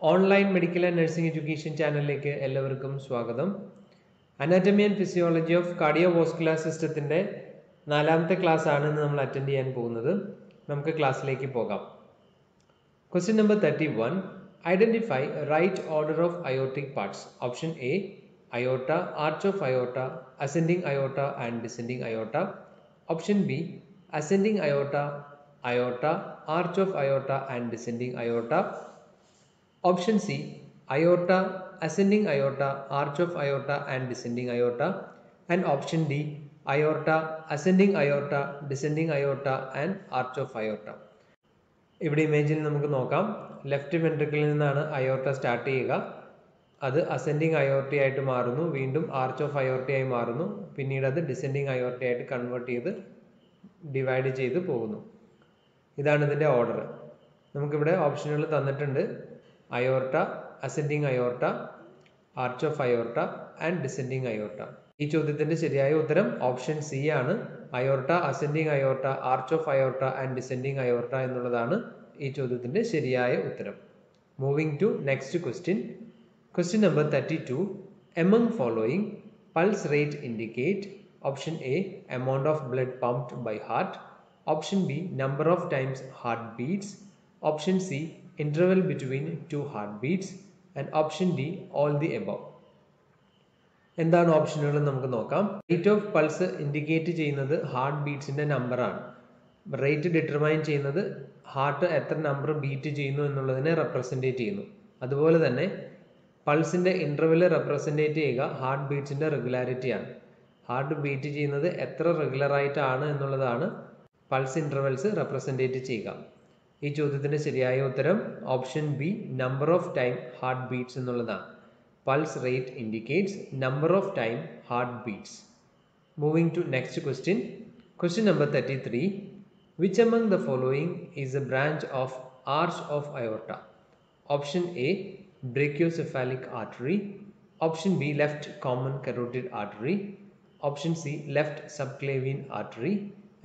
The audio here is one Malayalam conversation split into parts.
Online medical and nursing education ചാനലിലേക്ക് എല്ലാവർക്കും സ്വാഗതം. Anatomy and physiology of cardiovascular സിസ്റ്റത്തിൻ്റെ 4ാമത്തെ ക്ലാസ് ആണ് ഇന്ന് നമ്മൾ അറ്റൻഡ് ചെയ്യാൻ പോകുന്നത്. നമുക്ക് ക്ലാസ്സിലേക്ക് പോകാം. Question number 31. Identify right order of aortic parts. Option A aorta, arch of aorta, ascending aorta and descending aorta. Option B ascending aorta, aorta, arch of aorta and descending aorta. Option C, aorta, ascending aorta, arch of aorta and descending aorta. And option D, aorta, ascending aorta, descending aorta and arch of aorta. ഇവിടെ ഇമേജിൽ നമുക്ക് നോക്കാം. ലെഫ്റ്റ് വെൻട്രിക്കിളിൽ നിന്നാണ് അയോർട്ട സ്റ്റാർട്ട് ചെയ്യുക. അത് അസെൻഡിങ് അയോർട്ടയായിട്ട് മാറുന്നു, വീണ്ടും ആർച്ച് ഓഫ് അയോർട്ടയായി മാറുന്നു, പിന്നീട് അത് ഡിസെൻഡിങ് അയോർട്ടയായിട്ട് കൺവേർട്ട് ചെയ്ത് ഡിവൈഡ് ചെയ്ത് പോകുന്നു. ഇതാണ് ഇതിൻ്റെ ഓർഡർ. നമുക്കിവിടെ ഓപ്ഷനുകൾ തന്നിട്ടുണ്ട്. Aorta, ascending aorta, arch of aorta and descending aorta. ഈ ചോദ്യത്തിന്റെ ശരിയായ ഉത്തരം ഓപ്ഷൻ സി ആണ്. Aorta, ascending aorta, arch of aorta and descending aorta എന്നുള്ളതാണ് ഈ ചോദ്യത്തിന്റെ ശരിയായ ഉത്തരം. Moving to next question. Question number 32. Among following pulse rate indicate. Option A amount of blood pumped by heart. Option B number of times heart beats. Option C interval between two heartbeats and option D all the above. എന്താണ് ഓപ്ഷനുകൾ നമുക്ക് നോക്കാം. റേറ്റ് ഓഫ് പൾസ് ഇൻഡിക്കേറ്റ് ചെയ്യുന്നത് ഹാർട്ട് ബീറ്റ്സിന്റെ നമ്പറാണ്. റേറ്റ് ഡിറ്റർമൈൻ ചെയ്യുന്നത് ഹാർട്ട് എത്ര നമ്പർ ബീറ്റ് ചെയ്യുന്നു എന്നുള്ളതിനെ റെപ്രസെൻറ്റേറ്റ് ചെയ്യുന്നു. അതുപോലെ തന്നെ പൾസിന്റെ ഇന്റർവെൽ റെപ്രസെൻറ്റേറ്റ് ചെയ്യുക ഹാർട്ട് ബീറ്റ്സിന്റെ റെഗുലാരിറ്റിയാണ്. ഹാർട്ട് ബീറ്റ് ചെയ്യുന്നത് എത്ര റെഗുലർ ആയിട്ടാണ് എന്നുള്ളതാണ് പൾസ് ഇന്റർവെൽസ് റെപ്രസെൻറ്റേറ്റ് ചെയ്യുക. ഈ ചോദ്യത്തിന്റെ ശരിയായ ഉത്തരം option B number of time heart beats എന്നുള്ളതാണ്. Pulse rate indicates number of time heart beats. Moving to next question. Question number 33. Which among the following is a branch of arch of aorta? Option A brachiocephalic artery. Option B left common carotid artery. Option C left subclavian artery.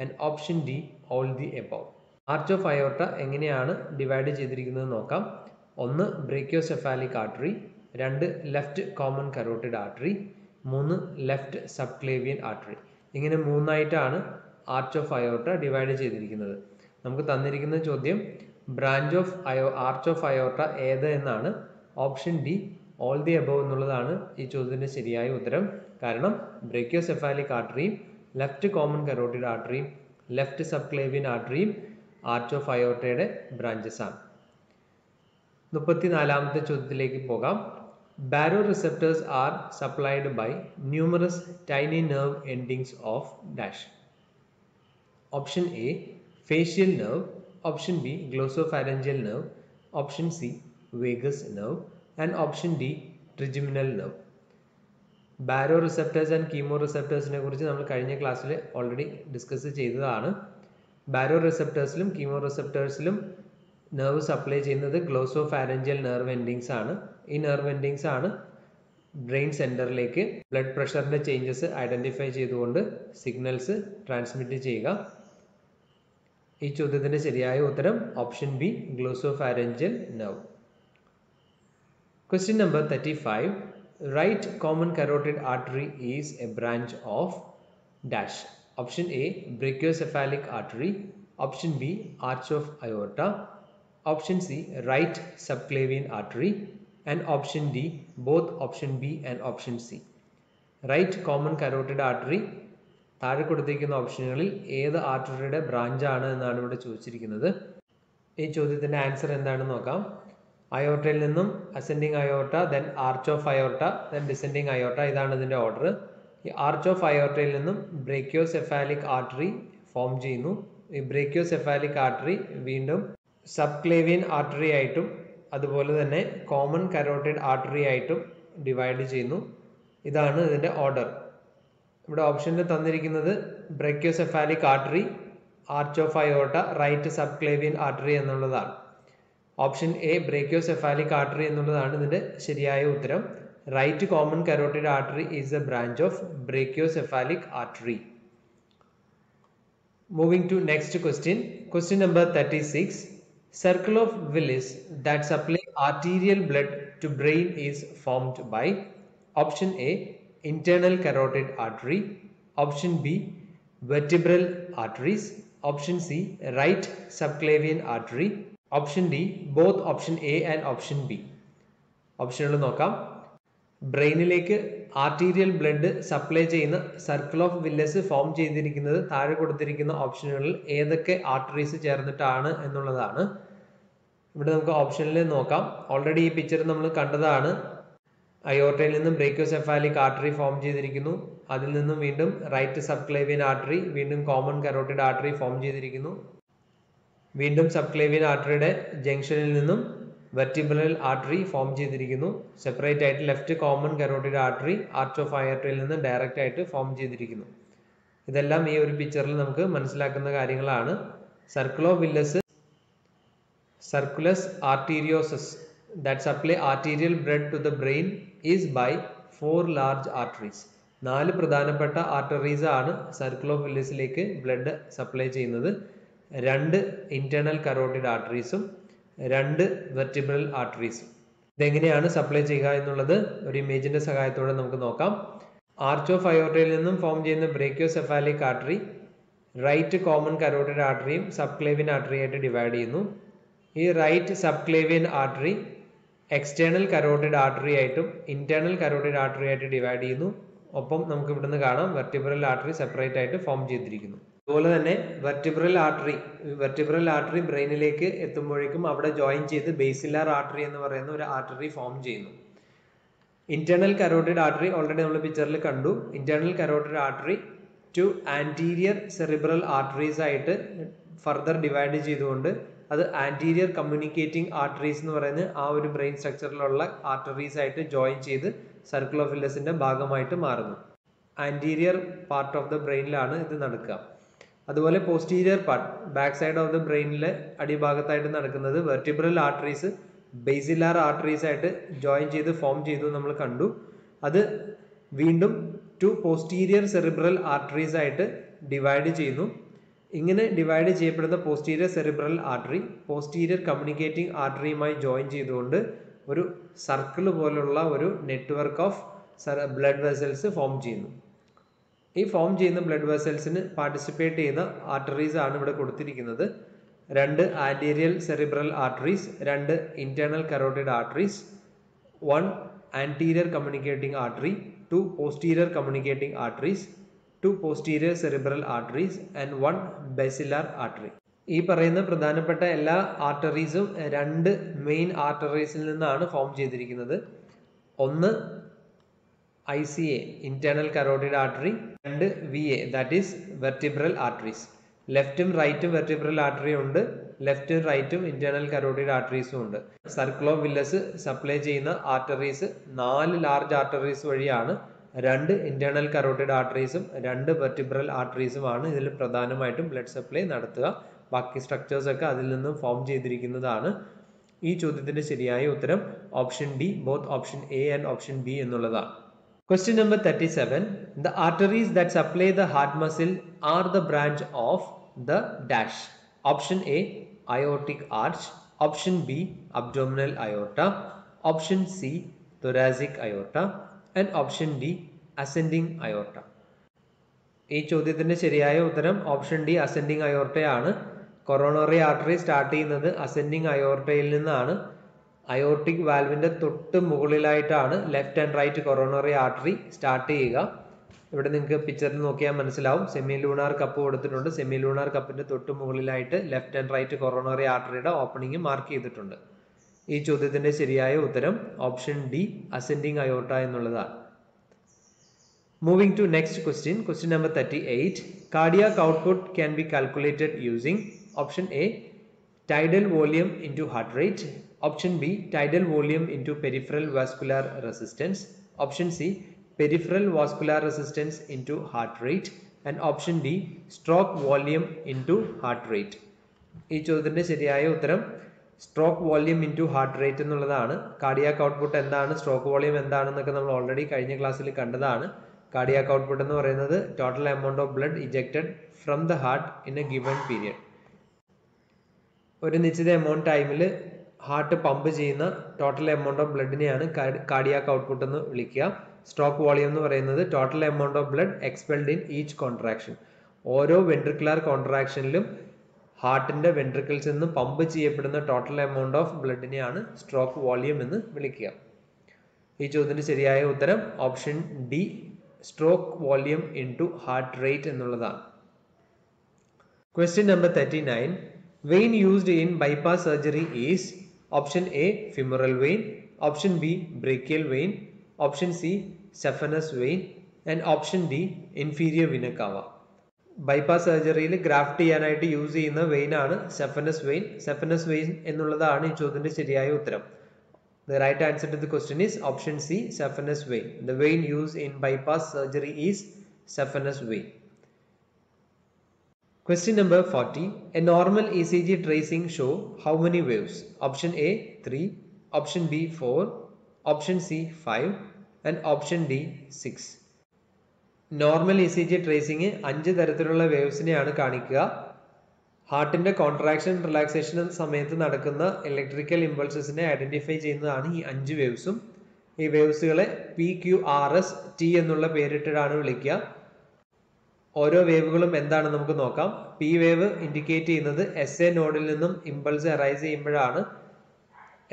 And option D all the above. Arch of aorta എങ്ങനെയാണ് ഡിവൈഡ് ചെയ്തിരിക്കുന്നത് നോക്കാം. 1 brachiocephalic artery, 2 left common carotid artery, 3 left subclavian artery. ഇങ്ങനെ 3ആയിട്ടാണ് ആർച്ച് ഓഫ് അയോർട്ട ഡിവൈഡ് ചെയ്തിരിക്കുന്നത്. നമുക്ക് തന്നിരിക്കുന്ന ചോദ്യം branch of arch of aorta ഏത് എന്നാണ്. Option D all the above എന്നുള്ളതാണ് ഈ ചോദ്യത്തിന്റെ ശരിയായ ഉത്തരം. കാരണം ബ്രേക്കിയോസെഫാലിക് ആർട്ടറിയും ലെഫ്റ്റ് കോമൺ കരോട്ടിഡ് ആർട്ടറിയും ലെഫ്റ്റ് സബ്ക്ലേവിയൻ ആർട്ടറിയും ആർച്ച് ഓഫ് അയോർട്ടയുടെ ബ്രാഞ്ചസ് ആണ്. 34ാമത്തെ ചോദ്യത്തിലേക്ക് പോകാം. ബാരോ receptors R supplied by numerous tiny nerve endings of dash. Option A facial nerve. Option B glossopharyngeal nerve. Option C vagus nerve and option D trigeminal nerve. Baroreceptors and കീമോ റിസെപ്റ്റേഴ്സിനെ കുറിച്ച് നമ്മൾ കഴിഞ്ഞ ക്ലാസ്സിൽ ഓൾറെഡി ഡിസ്കസ് ചെയ്തതാണ്. ബാരോ റിസെപ്റ്റേഴ്സിലും കീമോ റിസെപ്റ്റേഴ്സിലും നെർവ് സപ്ലൈ ചെയ്യുന്നത് ഗ്ലോസോഫാരൻജിയൽ നെർവ് എൻഡിങ്സ് ആണ്. ഈ നെർവ് എൻഡിങ്സ് ആണ് ബ്രെയിൻ സെന്ററിലേക്ക് ബ്ലഡ് പ്രഷറിന്റെ ചേഞ്ചസ് ഐഡന്റിഫൈ ചെയ്തുകൊണ്ട് സിഗ്നൽസ് ട്രാൻസ്മിറ്റ് ചെയ്യുക. ഈ ചോദ്യത്തിന്റെ ശരിയായ ഉത്തരം option B glossopharyngeal nerve. Question number 35. Right common carotid artery is a branch of dash. Option A brachiocephalic artery. Option B arch of aorta. Option C right subclavian artery. And option D both option B and option C. Right common carotid artery താഴെ കൊടുത്തിരിക്കുന്ന ഓപ്ഷനുകളിൽ ഏത് ആർട്ടറിയുടെ ബ്രാഞ്ച് ആണ് എന്നാണ് ഇവിടെ ചോദിച്ചിരിക്കുന്നത്. ഈ ചോദ്യത്തിന്റെ ആൻസർ എന്താണെന്ന് നോക്കാം. അയോർട്ടയിൽ നിന്നും ascending aorta, then arch of aorta, then descending aorta. ഇതാണ് ഇതിന്റെ ഓർഡർ. ഈ ആർച്ച് ഓഫ് അയോർട്ടയിൽ നിന്നും ബ്രേക്കിയോസെഫാലിക് ആർട്ടറി ഫോം ചെയ്യുന്നു. ഈ ബ്രേക്കിയോസെഫാലിക് ആർട്ടറി വീണ്ടും സബ്ക്ലേവിയൻ ആർട്ടറി ആയിട്ടും അതുപോലെ തന്നെ കോമൺ കരോട്ടിഡ് ആർട്ടറി ആയിട്ടും ഡിവൈഡ് ചെയ്യുന്നു. ഇതാണ് ഇതിൻ്റെ ഓർഡർ. ഇവിടെ ഓപ്ഷനിൽ തന്നിരിക്കുന്നത് brachiocephalic artery, arch of aorta, right subclavian artery എന്നുള്ളതാണ്. ഓപ്ഷൻ എ ബ്രേക്കിയോസെഫാലിക് ആർട്ടറി എന്നുള്ളതാണ് ഇതിൻ്റെ ശരിയായ ഉത്തരം. Right common carotid artery is a branch of brachiocephalic artery. Moving to next question. Question number 36. Circle of Willis that supply arterial blood to brain is formed by option A, internal carotid artery, option B, vertebral arteries, option C, right subclavian artery, option D, both option A and option B. ഓപ്ഷനുകൾ നോക്കാം. ബ്രെയിനിലേക്ക് ആർട്ടീരിയൽ ബ്ലഡ് സപ്ലൈ ചെയ്യുന്ന സർക്കിൾ ഓഫ് വില്ലസ് ഫോം ചെയ്തിരിക്കുന്നത് താഴെ കൊടുത്തിരിക്കുന്ന ഓപ്ഷനുകളിൽ ഏതൊക്കെ ആർട്ടറീസ് ചേർന്നിട്ടാണ് എന്നുള്ളതാണ്. ഇവിടെ നമുക്ക് ഓപ്ഷനിൽ നോക്കാം. ഓൾറെഡി ഈ പിക്ചർ നമ്മൾ കണ്ടതാണ്. അയോർട്ടയിൽ നിന്നും ബ്രേക്കിയോസെഫാലിക് ആർട്ടറി ഫോം ചെയ്തിരിക്കുന്നു. അതിൽ നിന്നും വീണ്ടും റൈറ്റ് സബ്ക്ലേവിയൻ ആർട്ടറി, വീണ്ടും കോമൺ കരോട്ടിഡ് ആർട്ടറി ഫോം ചെയ്തിരിക്കുന്നു. വീണ്ടും സബ്ക്ലേവിയൻ ആർട്ടറിയുടെ ജംഗ്ഷനിൽ നിന്നും വെർട്ടിബ്രൽ ആർട്ടറി ഫോം ചെയ്തിരിക്കുന്നു. സെപ്പറേറ്റ് ആയിട്ട് left common carotid artery arch of അയോർട്ടയിൽ നിന്ന് ഡയറക്റ്റ് ആയിട്ട് ഫോം ചെയ്തിരിക്കുന്നു. ഇതെല്ലാം ഈ ഒരു പിക്ചറിൽ നമുക്ക് മനസ്സിലാക്കുന്ന കാര്യങ്ങളാണ്. Circle of Willis, circulus arteriosus that supply arterial blood to the brain is by 4 large arteries. 4 പ്രധാനപ്പെട്ട ആർട്ടറീസ് ആണ് സർക്കിൾ ഓഫ് വില്ലസിലേക്ക് ബ്ലഡ് സപ്ലൈ ചെയ്യുന്നത്. 2 ഇന്റേണൽ കരോട്ടിഡ് ആർട്ടറീസും 2 വെർട്ടിബ്രൽ ആർട്ടറീസും. ഇതെങ്ങനെയാണ് സപ്ലൈ ചെയ്യുക എന്നുള്ളത് ഒരു ഇമേജിന്റെ സഹായത്തോടെ നമുക്ക് നോക്കാം. ആർച്ച് ഓഫ് അയോർട്ടയിൽ നിന്നും ഫോം ചെയ്യുന്ന brachiocephalic artery right common carotid ആർട്ടറിയും സബ്ക്ലേവിയൻ ആർട്ടറി ആയിട്ട് ഡിവൈഡ് ചെയ്യുന്നു. ഈ right subclavian artery external carotid artery ആയിട്ടും ഇന്റേണൽ കരോട്ടിഡ് ആർട്ടറി ആയിട്ട് ഡിവൈഡ് ചെയ്യുന്നു. ഒപ്പം നമുക്ക് ഇവിടുന്ന് കാണാം വെർട്ടിബ്രൽ ആർട്ടറി സെപ്പറേറ്റ് ആയിട്ട് ഫോം ചെയ്തിരിക്കുന്നു. അതുപോലെ തന്നെ വെർട്ടിബ്രൽ ആർട്ടറി ബ്രെയിനിലേക്ക് എത്തുമ്പോഴേക്കും അവിടെ ജോയിൻ ചെയ്ത് ബേസിലാർ ആർട്ടറി എന്ന് പറയുന്ന ഒരു ആർട്ടറി ഫോം ചെയ്യുന്നു. ഇന്റേണൽ കരോട്ടിഡ് ആർട്ടറി ഓൾറെഡി നമ്മൾ പിക്ചറിൽ കണ്ടു. Internal carotid artery two anterior cerebral arteries ആയിട്ട് ഫർദർ ഡിവൈഡ് ചെയ്തുകൊണ്ട് അത് ആന്റീരിയർ കമ്മ്യൂണിക്കേറ്റിംഗ് ആർട്ടറീസ് എന്ന് പറയുന്ന ആ ഒരു ബ്രെയിൻ സ്ട്രക്ചറിലുള്ള ആർട്ടറീസ് ആയിട്ട് ജോയിൻ ചെയ്ത് സർക്കിൾ ഓഫ് വില്ലസിന്റെ ഭാഗമായിട്ട് മാറുന്നു. ആന്റീരിയർ പാർട്ട് ഓഫ് ദ ബ്രെയിനിലാണ് ഇത് നടക്കുക. അതുപോലെ posterior part, back side of the ബ്രെയിനിലെ അടിഭാഗത്തായിട്ട് നടക്കുന്നത് വെർട്ടിബ്രൽ ആർട്ടറീസ് ബേസിലാർ ആർട്ടറീസ് ആയിട്ട് ജോയിൻ ചെയ്ത് ഫോം ചെയ്തു നമ്മൾ കണ്ടു. അത് വീണ്ടും 2 പോസ്റ്റീരിയർ സെറിബ്രൽ ആർട്ടറീസ് ആയിട്ട് ഡിവൈഡ് ചെയ്യുന്നു. ഇങ്ങനെ ഡിവൈഡ് ചെയ്യപ്പെടുന്ന posterior cerebral artery posterior communicating ആർട്ടറിയുമായി ജോയിൻ ചെയ്തുകൊണ്ട് ഒരു സർക്കിൾ പോലുള്ള ഒരു network of blood vessels form ചെയ്യുന്നു. ഈ ഫോം ചെയ്യുന്ന ബ്ലഡ് വെസൽസിന് പാർട്ടിസിപ്പേറ്റ് ചെയ്യുന്ന ആർട്ടറീസ് ആണ് ഇവിടെ കൊടുത്തിരിക്കുന്നത്. 2 anterior cerebral arteries, 2 internal carotid arteries, 1 anterior communicating artery, 2 posterior communicating arteries, 2 posterior cerebral arteries and 1 basilar artery. ഈ പറയുന്ന പ്രധാനപ്പെട്ട എല്ലാ ആർട്ടറീസും 2 മെയിൻ ആർട്ടറീസിൽ നിന്നാണ് ഫോം ചെയ്തിരിക്കുന്നത്. ഒന്ന് ICA internal carotid artery, 2 VA that is vertebral arteries. ലെഫ്റ്റും റൈറ്റും വെർട്ടിബ്രൽ ആർട്ടറി ഉണ്ട്, ലെഫ്റ്റും റൈറ്റും ഇന്റേണൽ കരോട്ടിഡ് ആർട്ടറീസും ഉണ്ട്. സർക്കിൾ ഓഫ് വില്ലസ് സപ്ലൈ ചെയ്യുന്ന ആർട്ടറീസ് 4 ലാർജ് ആർട്ടറീസ് വഴിയാണ്. 2 ഇന്റേണൽ കരോട്ടിഡ് ആർട്ടറീസും 2 വെർട്ടിബ്രൽ ആർട്ടറീസുമാണ് ഇതിൽ പ്രധാനമായിട്ടും ബ്ലഡ് സപ്ലൈ നടത്തുക. ബാക്കി സ്ട്രക്ചേഴ്സ് ഒക്കെ അതിൽ നിന്നും ഫോം ചെയ്തിരിക്കുന്നതാണ്. ഈ ചോദ്യത്തിന്റെ ശരിയായ ഉത്തരം option D, both option A and option B എന്നുള്ളതാണ്. Question number 37. The arteries that supply the heart muscle are the branch of the dash. Option A, aortic arch. Option B, abdominal aorta. Option C, thoracic aorta. And option D, ascending aorta. ഈ ചോദ്യത്തിന്റെ ശരിയായ ഉത്തരം ഓപ്ഷൻ ഡി, അസെൻഡിങ് അയോർട്ടയാണ്. കൊറോണറി ആർട്ടറി സ്റ്റാർട്ട് ചെയ്യുന്നത് അസെൻഡിങ് അയോർട്ടയിൽ നിന്നാണ്. അയോർട്ടിക് വാൽവിന്റെ തൊട്ട് മുകളിലായിട്ടാണ് left and right coronary artery start ചെയ്യുക. ഇവിടെ നിങ്ങൾക്ക് പിക്ചറിൽ നോക്കിയാൽ മനസ്സിലാവും. സെമി ലൂണാർ കപ്പ് കൊടുത്തിട്ടുണ്ട്. സെമി ലൂണാർ കപ്പിന്റെ തൊട്ട് മുകളിലായിട്ട് ലെഫ്റ്റ് ആൻഡ് റൈറ്റ് കൊറോണറി ആർട്ടറിയുടെ ഓപ്പണിംഗ് മാർക്ക് ചെയ്തിട്ടുണ്ട്. ഈ ചോദ്യത്തിന്റെ ശരിയായ ഉത്തരം ഓപ്ഷൻ ഡി, അസെൻഡിങ് അയോർട്ട എന്നുള്ളതാണ്. Moving to next question. Question number 38. Cardiac output can be calculated using option A, tidal volume into heart rate. Option B, tidal volume into peripheral vascular resistance. Option C, peripheral vascular resistance into heart rate. And option D, stroke volume into heart rate. ഈ ചോദ്യത്തിന്റെ ശരിയായ ഉത്തരം stroke volume into heart rate എന്നുള്ളതാണ്. കാർഡിയാക് ഔട്ട്പുട്ട് എന്താണ്, സ്ട്രോക്ക് വോള്യൂം എന്താണെന്നൊക്കെ നമ്മൾ ഓൾറെഡി കഴിഞ്ഞ ക്ലാസ്സിൽ കണ്ടതാണ്. കാർഡിയാക് ഔട്ട്പുട്ട് എന്ന് പറയുന്നത് total amount of blood ejected from the heart in a given period. ഒരു നിശ്ചിത എമൗണ്ട് ടൈമിൽ ഹാർട്ട് പമ്പ് ചെയ്യുന്ന ടോട്ടൽ എമൗണ്ട് ഓഫ് ബ്ലഡിനെയാണ് കാർഡിയാക് ഔട്ട്പുട്ട് എന്ന് വിളിക്കുക. സ്ട്രോക്ക് വോളിയം എന്ന് പറയുന്നത് total amount of blood expelled in each contraction. ഓരോ വെൻട്രിക്കുലർ കോൺട്രാക്ഷനിലും ഹാർട്ടിന്റെ വെൻട്രിക്കിൾസിൽ നിന്ന് പമ്പ് ചെയ്യപ്പെടുന്ന ടോട്ടൽ എമൗണ്ട് ഓഫ് ബ്ലഡിനെയാണ് സ്ട്രോക്ക് വോളിയം എന്ന് വിളിക്കുക. ഈ ചോദ്യത്തിന് ശരിയായ ഉത്തരം option D, stroke volume into heart rate എന്നുള്ളതാണ്. Question number 39. Vein used in bypass surgery is option A femoral vein, option B brachial vein, option C saphenous vein and option D inferior vena cava. Bypass സർജറിയിൽ ഗ്രാഫ്റ്റ് ചെയ്യാനായിട്ട് യൂസ് ചെയ്യുന്ന വെയിൻ ആണ് സെഫനസ് വെയിൻ. സെഫനസ് വെയിൻ എന്നുള്ളതാണ് ഈ ചോദ്യത്തിന്റെ ശരിയായ ഉത്തരം. The right answer to the question is option C, saphenous vein. The vein used in bypass surgery is saphenous vein. Question number 40. A normal ECG tracing show how many waves? Option A 3, option B 4, option C 5 and option D 6. Normal E C G tracing 5 തരത്തിലുള്ള വേവ്സിനെയാണ് കാണിക്കുക. ഹാർട്ടിന്റെ കോൺട്രാക്ഷൻ റിലാക്സേഷൻ സമയത്ത് നടക്കുന്ന ഇലക്ട്രിക്കൽ ഇമ്പൾസസിനെ ഐഡന്റിഫൈ ചെയ്യുന്നതാണ് ഈ 5 വേവ്സും. ഈ വേവ്സുകളെ PQRS T എന്നുള്ള പേരിട്ടാണ് വിളിക്കുക. ഓരോ വേവുകളും എന്താണ് നമുക്ക് നോക്കാം. പി വേവ് ഇൻഡിക്കേറ്റ് ചെയ്യുന്നത് SA നോഡിൽ നിന്നും ഇമ്പൾസ് അറൈസ് ചെയ്യുമ്പോഴാണ്.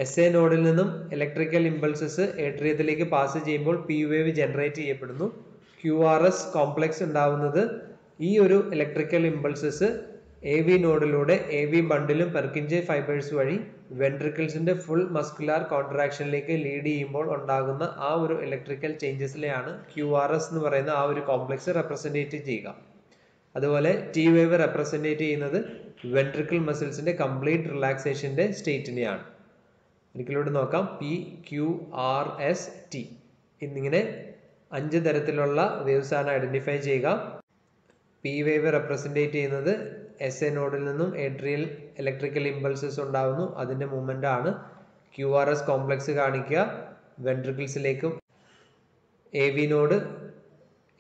SA നോഡിൽ നിന്നും ഇലക്ട്രിക്കൽ ഇമ്പൾസസ് ഏട്രിയത്തിലേക്ക് പാസ് ചെയ്യുമ്പോൾ പി വേവ് ജനറേറ്റ് ചെയ്യപ്പെടുന്നു. QRS കോംപ്ലക്സ് ഉണ്ടാവുന്നത് ഈ ഒരു ഇലക്ട്രിക്കൽ ഇമ്പൾസസ് AV നോഡിലൂടെ AV ബണ്ടിലും പെർക്കിഞ്ചെ ഫൈബേഴ്സ് വഴി വെൻട്രിക്കിൾസിന്റെ ഫുൾ മസ്കുലാർ കോൺട്രാക്ഷനിലേക്ക് ലീഡ് ചെയ്യുമ്പോൾ ഉണ്ടാകുന്ന ആ ഒരു ഇലക്ട്രിക്കൽ ചേഞ്ചസിലെയാണ് QRS എന്ന് പറയുന്ന ആ ഒരു കോംപ്ലക്സ് റെപ്രസെന്റേറ്റ് ചെയ്യുക. അതുപോലെ T വേവ് റെപ്രസെന്റേറ്റ് ചെയ്യുന്നത് വെൻട്രിക്കിൾ മസിൽസിന്റെ കംപ്ലീറ്റ് റിലാക്സേഷന്റെ സ്റ്റേറ്റിനെയാണ്. ഒരിക്കലൂടെ നോക്കാം. PQRS T എന്നിങ്ങനെ 5 തരത്തിലുള്ള വേവ്സ് ആണ് ഐഡന്റിഫൈ ചെയ്യുക. പി വേവ് റെപ്രസെന്റേറ്റ് ചെയ്യുന്നത് SA നോഡിൽ നിന്നും ഏട്രിയൽ ഇലക്ട്രിക്കൽ ഇമ്പൾസസ് ഉണ്ടാവുന്നു, അതിന്റെ മൂവ്മെന്റ് ആണ്. QRS കോംപ്ലക്സ് കാണിക്കുക വെൻട്രിക്കിൾസിലേക്കും. AV node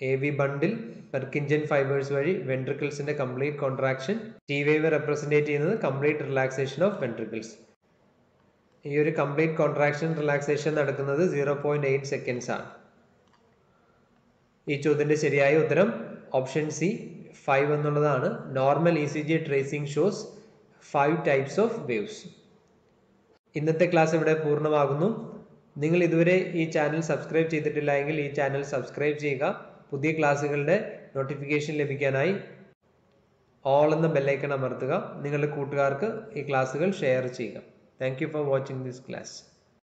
AV bundle Purkinje fibres വഴി വെൻട്രിക്കിൾസിന്റെ complete contraction. T wave represent ചെയ്യുന്നത് കംപ്ലീറ്റ് റിലാക്സേഷൻ ഓഫ് വെൻട്രിക്കിൾസ്. ഈ ഒരു കംപ്ലീറ്റ് കോൺട്രാക്ഷൻ റിലാക്സേഷൻ നടക്കുന്നത് 0.8 സെക്കൻഡ്സ് ആണ്. ഈ ചോദ്യത്തിന്റെ ശരിയായ ഉത്തരം ഓപ്ഷൻ സി 5 എന്നുള്ളതാണ്. Normal E C G tracing shows 5 types of waves. ഇന്നത്തെ ക്ലാസ് ഇവിടെ പൂർണ്ണമാകുന്നു. നിങ്ങൾ ഇതുവരെ ഈ ചാനൽ സബ്സ്ക്രൈബ് ചെയ്തിട്ടില്ല എങ്കിൽ ഈ ചാനൽ സബ്സ്ക്രൈബ് ചെയ്യുക. പുതിയ ക്ലാസ്സുകളുടെ നോട്ടിഫിക്കേഷൻ ലഭിക്കാനായി ഓൾ എന്ന ബെല്ലൈക്കൺ അമർത്തുക. നിങ്ങളുടെ കൂട്ടുകാർക്ക് ഈ ക്ലാസ്സുകൾ ഷെയർ ചെയ്യുക. Thank you for watching this class.